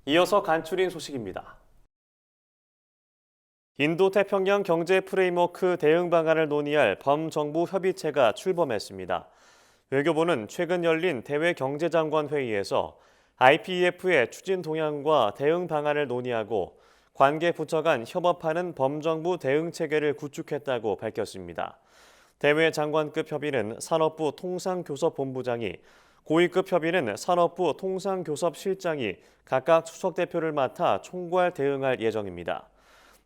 이어서 간추린 소식입니다. 인도태평양 경제 프레임워크 대응 방안을 논의할 범정부 협의체가 출범했습니다. 외교부는 최근 열린 대외 경제장관 회의에서 IPEF의 추진 동향과 대응 방안을 논의하고 관계 부처 간 협업하는 범정부 대응 체계를 구축했다고 밝혔습니다. 대외 장관급 협의는 산업부 통상교섭본부장이, 고위급 협의는 산업부 통상교섭실장이 각각 수석대표를 맡아 총괄 대응할 예정입니다.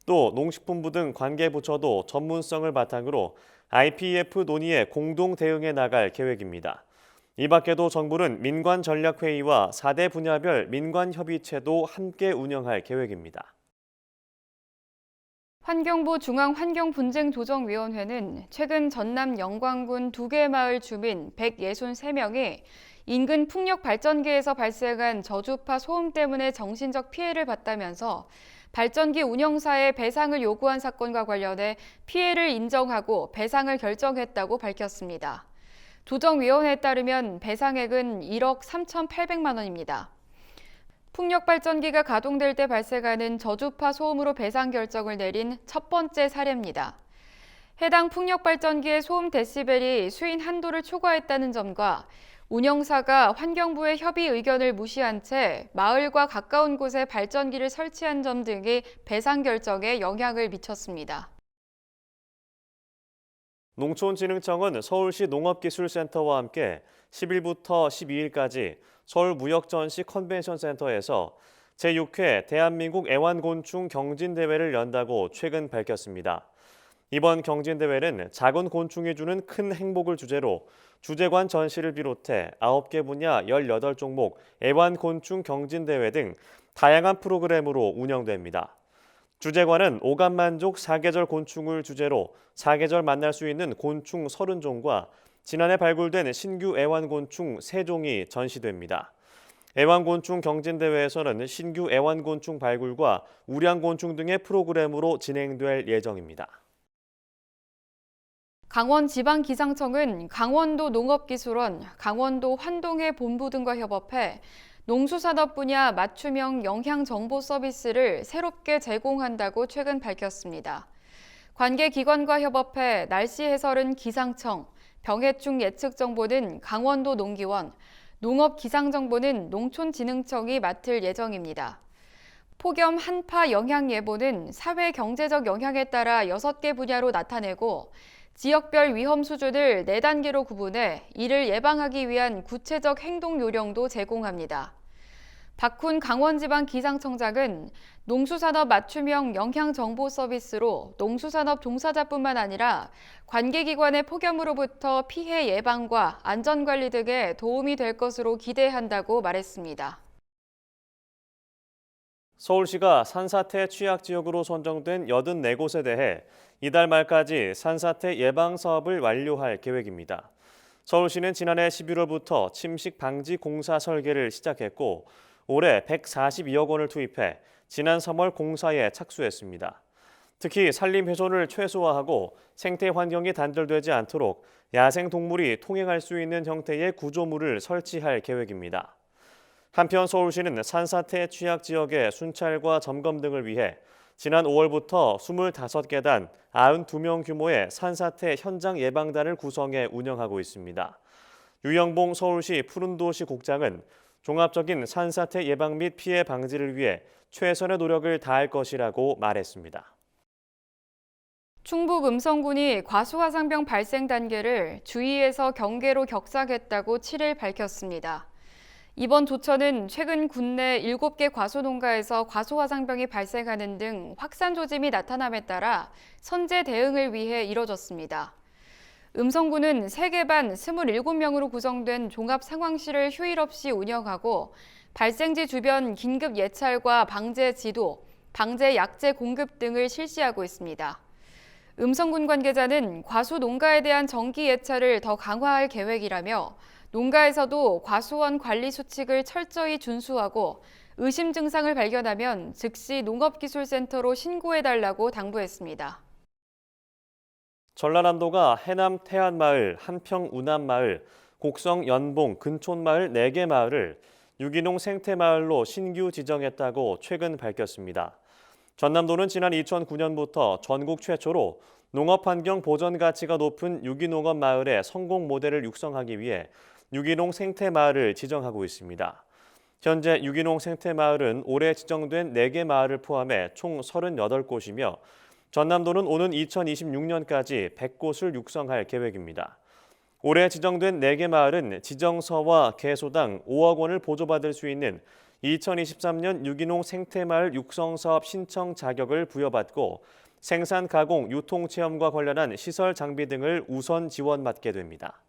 또 농식품부 등 관계부처도 전문성을 바탕으로 IPEF 논의에 공동 대응해 나갈 계획입니다. 이 밖에도 정부는 민관전략회의와 4대 분야별 민관협의체도 함께 운영할 계획입니다. 환경부 중앙환경분쟁조정위원회는 최근 전남 영광군 2개 마을 주민 163명이 인근 풍력 발전기에서 발생한 저주파 소음 때문에 정신적 피해를 봤다면서 발전기 운영사에 배상을 요구한 사건과 관련해 피해를 인정하고 배상을 결정했다고 밝혔습니다. 조정위원회에 따르면 배상액은 1억 3,800만 원입니다. 풍력 발전기가 가동될 때 발생하는 저주파 소음으로 배상 결정을 내린 첫 번째 사례입니다. 해당 풍력 발전기의 소음 데시벨이 수인 한도를 초과했다는 점과 운영사가 환경부의 협의 의견을 무시한 채 마을과 가까운 곳에 발전기를 설치한 점 등이 배상 결정에 영향을 미쳤습니다. 농촌진흥청은 서울시 농업기술센터와 함께 10일부터 12일까지 서울무역전시 컨벤션센터에서 제6회 대한민국 애완곤충 경진대회를 연다고 최근 밝혔습니다. 이번 경진대회는 작은 곤충이 주는 큰 행복을 주제로 주제관 전시를 비롯해 9개 분야 18종목 애완곤충 경진대회 등 다양한 프로그램으로 운영됩니다. 주제관은 오감만족 사계절 곤충을 주제로 사계절 만날 수 있는 곤충 30종과 지난해 발굴된 신규 애완곤충 3종이 전시됩니다. 애완곤충 경진대회에서는 신규 애완곤충 발굴과 우량곤충 등의 프로그램으로 진행될 예정입니다. 강원지방기상청은 강원도 농업기술원, 강원도 환동해 본부 등과 협업해 농수산업 분야 맞춤형 영향정보 서비스를 새롭게 제공한다고 최근 밝혔습니다. 관계기관과 협업해 날씨 해설은 기상청, 병해충 예측 정보는 강원도 농기원, 농업기상정보는 농촌진흥청이 맡을 예정입니다. 폭염 한파 영향 예보는 사회 경제적 영향에 따라 6개 분야로 나타내고 지역별 위험 수준을 4단계로 구분해 이를 예방하기 위한 구체적 행동 요령도 제공합니다. 박훈 강원지방기상청장은 농수산업 맞춤형 영향정보 서비스로 농수산업 종사자뿐만 아니라 관계기관의 폭염으로부터 피해 예방과 안전관리 등에 도움이 될 것으로 기대한다고 말했습니다. 서울시가 산사태 취약지역으로 선정된 84곳에 대해 이달 말까지 산사태 예방 사업을 완료할 계획입니다. 서울시는 지난해 11월부터 침식 방지 공사 설계를 시작했고 올해 142억 원을 투입해 지난 3월 공사에 착수했습니다. 특히 산림 훼손을 최소화하고 생태 환경이 단절되지 않도록 야생 동물이 통행할 수 있는 형태의 구조물을 설치할 계획입니다. 한편 서울시는 산사태 취약 지역의 순찰과 점검 등을 위해 지난 5월부터 25계단 92명 규모의 산사태 현장 예방단을 구성해 운영하고 있습니다. 유영봉 서울시 푸른도시 국장은 종합적인 산사태 예방 및 피해 방지를 위해 최선의 노력을 다할 것이라고 말했습니다. 충북 음성군이 과수화상병 발생 단계를 주의에서 경계로 격상했다고 7일 밝혔습니다. 이번 조처는 최근 국내 7개 과수농가에서 과수화상병이 발생하는 등 확산 조짐이 나타남에 따라 선제 대응을 위해 이뤄졌습니다. 음성군은 3개 반 27명으로 구성된 종합상황실을 휴일 없이 운영하고 발생지 주변 긴급 예찰과 방제 지도, 방제 약재 공급 등을 실시하고 있습니다. 음성군 관계자는 과수 농가에 대한 정기 예찰을 더 강화할 계획이라며 농가에서도 과수원 관리 수칙을 철저히 준수하고 의심 증상을 발견하면 즉시 농업기술센터로 신고해달라고 당부했습니다. 전라남도가 해남 태안마을, 한평 운암마을, 곡성 연봉 근촌마을 4개 마을을 유기농 생태마을로 신규 지정했다고 최근 밝혔습니다. 전남도는 지난 2009년부터 전국 최초로 농업환경 보전 가치가 높은 유기농업 마을의 성공 모델을 육성하기 위해 유기농 생태마을을 지정하고 있습니다. 현재 유기농 생태마을은 올해 지정된 4개 마을을 포함해 총 38곳이며 전남도는 오는 2026년까지 100곳을 육성할 계획입니다. 올해 지정된 4개 마을은 지정서와 개소당 5억 원을 보조받을 수 있는 2023년 유기농 생태마을 육성사업 신청 자격을 부여받고 생산, 가공, 유통 체험과 관련한 시설 장비 등을 우선 지원받게 됩니다.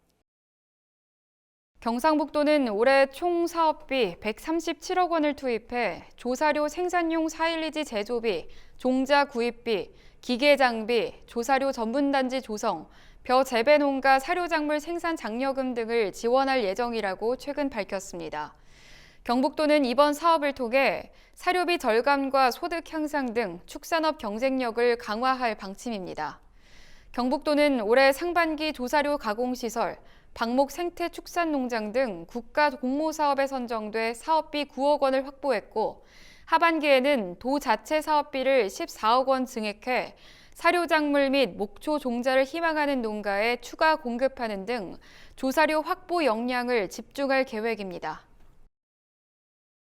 경상북도는 올해 총 사업비 137억 원을 투입해 조사료 생산용 4.12지 제조비, 종자 구입비, 기계 장비, 조사료 전문단지 조성, 벼 재배 농가 사료작물 생산 장려금 등을 지원할 예정이라고 최근 밝혔습니다. 경북도는 이번 사업을 통해 사료비 절감과 소득 향상 등 축산업 경쟁력을 강화할 방침입니다. 경북도는 올해 상반기 조사료 가공시설, 방목 생태 축산농장 등 국가 공모 사업에 선정돼 사업비 9억 원을 확보했고 하반기에는 도 자체 사업비를 14억 원 증액해 사료작물 및 목초 종자를 희망하는 농가에 추가 공급하는 등 조사료 확보 역량을 집중할 계획입니다.